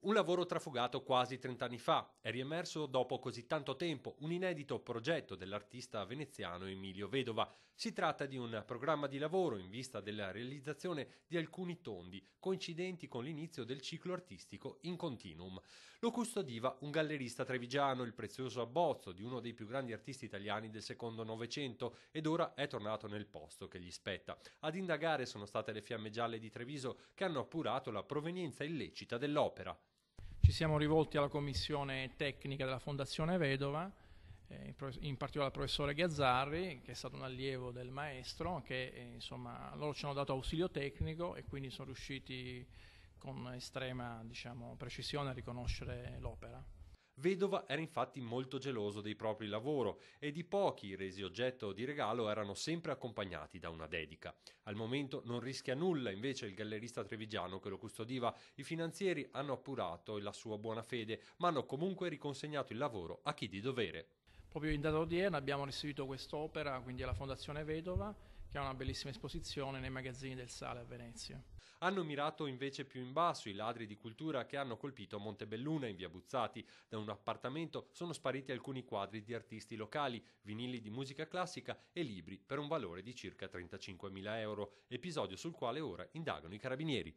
Un lavoro trafugato quasi 30 anni fa, è riemerso dopo così tanto tempo un inedito progetto dell'artista veneziano Emilio Vedova. Si tratta di un programma di lavoro in vista della realizzazione di alcuni tondi, coincidenti con l'inizio del ciclo artistico In Continuum. Lo custodiva un gallerista trevigiano, il prezioso abbozzo di uno dei più grandi artisti italiani del secondo Novecento, ed ora è tornato nel posto che gli spetta. Ad indagare sono state le Fiamme Gialle di Treviso, che hanno appurato la provenienza illecita dell'opera. Ci siamo rivolti alla commissione tecnica della Fondazione Vedova, in particolare al professore Gazzarri, che è stato un allievo del maestro, che insomma loro ci hanno dato ausilio tecnico e quindi sono riusciti con estrema, precisione a riconoscere l'opera. Vedova era infatti molto geloso dei propri lavori e di pochi resi oggetto di regalo erano sempre accompagnati da una dedica. Al momento non rischia nulla invece il gallerista trevigiano che lo custodiva. I finanzieri hanno appurato la sua buona fede, ma hanno comunque riconsegnato il lavoro a chi di dovere. Proprio in data odierna abbiamo restituito quest'opera quindi alla Fondazione Vedova, che ha una bellissima esposizione nei magazzini del Sale a Venezia. Hanno mirato invece più in basso i ladri di cultura che hanno colpito Montebelluna in via Buzzati. Da un appartamento sono spariti alcuni quadri di artisti locali, vinili di musica classica e libri per un valore di circa 35.000 euro, episodio sul quale ora indagano i carabinieri.